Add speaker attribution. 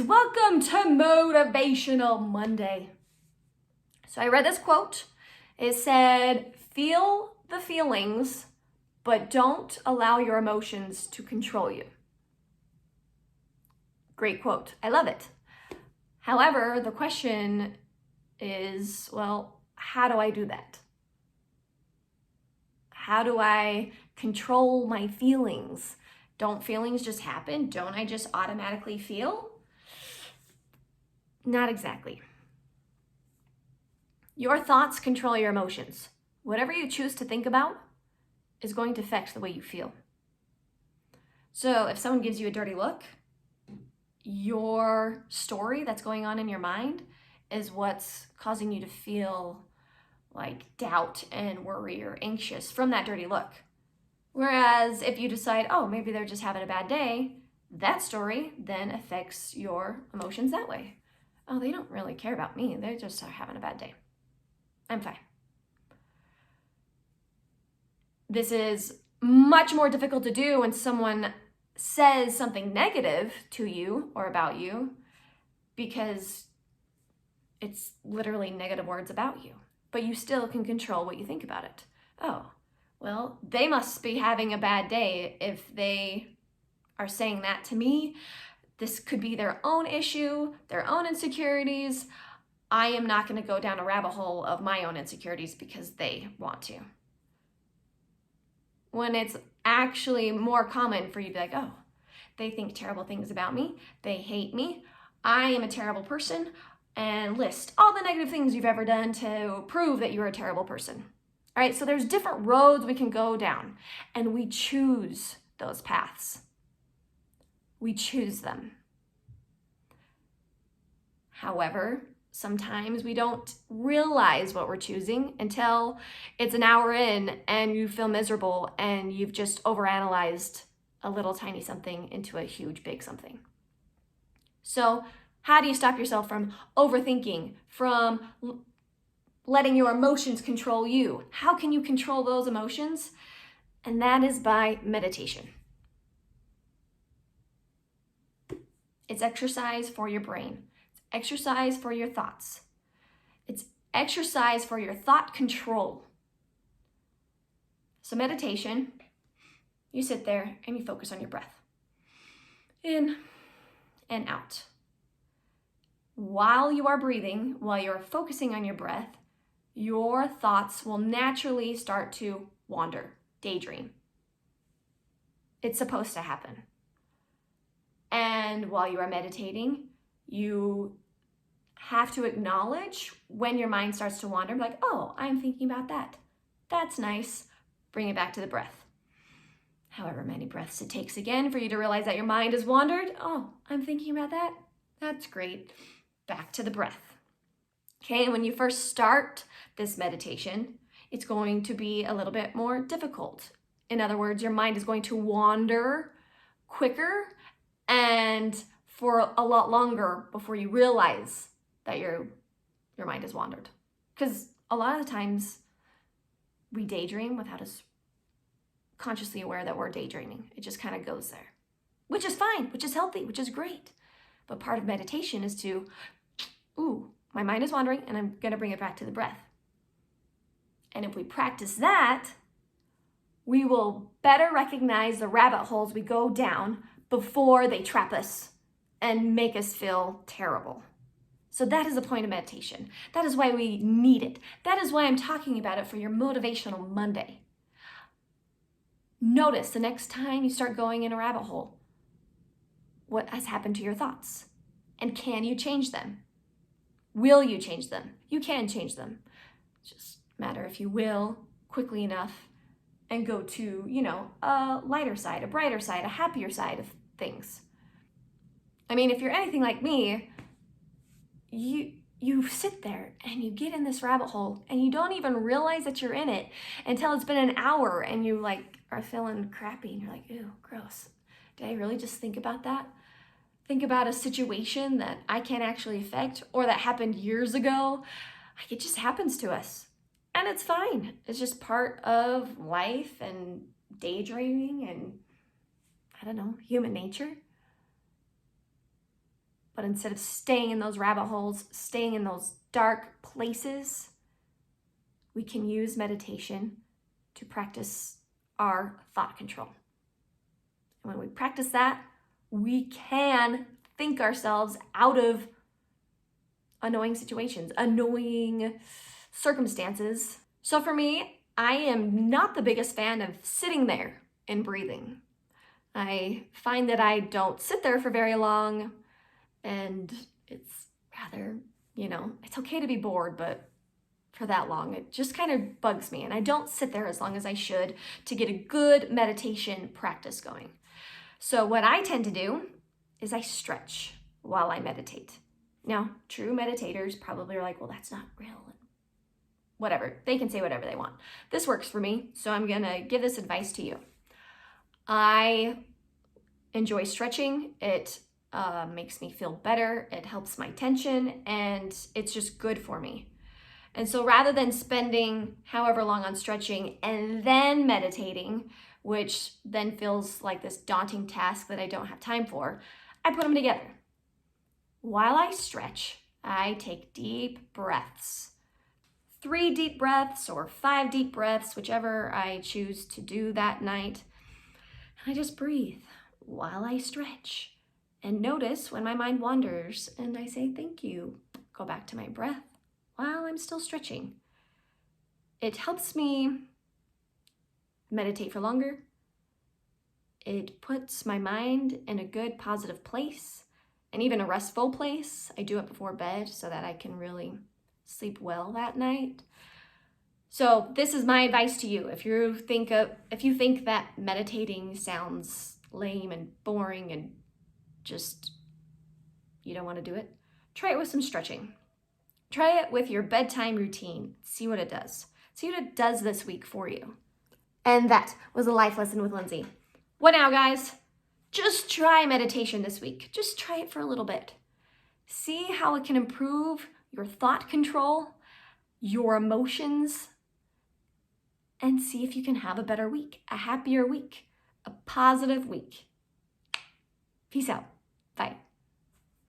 Speaker 1: welcome to Motivational Monday. So I read this quote. It said, feel the feelings, but don't allow your emotions to control you. Great quote. I love it. However, the question is, well, how do I do that? How do I control my feelings? Don't feelings just happen? Don't I just automatically feel? Not exactly. Your thoughts control your emotions. Whatever you choose to think about is going to affect the way you feel. So if someone gives you a dirty look, your story that's going on in your mind is what's causing you to feel like doubt and worry or anxious from that dirty look. Whereas if you decide, oh, maybe they're just having a bad day, that story then affects your emotions that way. Oh, they don't really care about me. They're just having a bad day. I'm fine. This is much more difficult to do when someone says something negative to you or about you, because it's literally negative words about you, but you still can control what you think about it. Oh, well, they must be having a bad day if they are saying that to me. This could be their own issue, their own insecurities. I am not going to go down a rabbit hole of my own insecurities because they want to. When it's actually more common for you to be like, oh, they think terrible things about me. They hate me. I am a terrible person. And list all the negative things you've ever done to prove that you're a terrible person. All right, so there's different roads we can go down, and we choose those paths. We choose them. However, sometimes we don't realize what we're choosing until it's an hour in and you feel miserable and you've just overanalyzed a little tiny something into a huge big something. So how do you stop yourself from overthinking, from letting your emotions control you? How can you control those emotions? And that is by meditation. It's exercise for your brain. It's exercise for your thoughts. It's exercise for your thought control. So meditation, you sit there and you focus on your breath. In and out. While you are breathing, while you're focusing on your breath, your thoughts will naturally start to wander, daydream. It's supposed to happen. And while you are meditating, you have to acknowledge when your mind starts to wander, like, oh, I'm thinking about that. That's nice. Bring it back to the breath. However many breaths it takes again for you to realize that your mind has wandered. Oh, I'm thinking about that. That's great. Back to the breath. Okay, and when you first start this meditation, it's going to be a little bit more difficult. In other words, your mind is going to wander quicker and for a lot longer before you realize that your mind has wandered. Because a lot of the times we daydream without us consciously aware that we're daydreaming. It just kind of goes there, which is fine, which is healthy, which is great. But part of meditation is to, ooh, my mind is wandering and I'm going to bring it back to the breath. And if we practice that, we will better recognize the rabbit holes we go down before they trap us and make us feel terrible. So that is the point of meditation. That is why we need it. That is why I'm talking about it for your Motivational Monday. Notice the next time you start going in a rabbit hole, what has happened to your thoughts? And can you change them? Will you change them? You can change them. It's just a matter if you will quickly enough and go to, a lighter side, a brighter side, a happier side of things. I mean, if you're anything like me, you sit there and you get in this rabbit hole and you don't even realize that you're in it until it's been an hour and you are feeling crappy and you're like, ew, gross. Did I really just think about that? Think about a situation that I can't actually affect or that happened years ago. It just happens to us. And it's fine. It's just part of life and daydreaming and, human nature. But instead of staying in those rabbit holes, staying in those dark places, we can use meditation to practice our thought control. And when we practice that, we can think ourselves out of annoying situations, annoying circumstances. So for me, I am not the biggest fan of sitting there and breathing. I find that I don't sit there for very long, and it's rather, it's okay to be bored, but for that long, it just kind of bugs me. And I don't sit there as long as I should to get a good meditation practice going. So what I tend to do is I stretch while I meditate. Now, true meditators probably are like, well, that's not real. Whatever, they can say whatever they want. This works for me, so I'm gonna give this advice to you. I enjoy stretching. It makes me feel better. It helps my tension, and it's just good for me. And so rather than spending however long on stretching and then meditating, which then feels like this daunting task that I don't have time for, I put them together. While I stretch, I take deep breaths. 3 deep breaths or 5 deep breaths, whichever I choose to do that night. And I just breathe while I stretch and notice when my mind wanders, and I say, thank you. Go back to my breath while I'm still stretching. It helps me meditate for longer. It puts my mind in a good positive place and even a restful place. I do it before bed so that I can really sleep well that night. So this is my advice to you. If you think that meditating sounds lame and boring and just you don't want to do it, try it with some stretching. Try it with your bedtime routine. See what it does. See what it does this week for you. And that was a life lesson with Lindsey. What now, guys? Just try meditation this week. Just try it for a little bit. See how it can improve your thought control, your emotions, and see if you can have a better week, a happier week, a positive week. Peace out. Bye.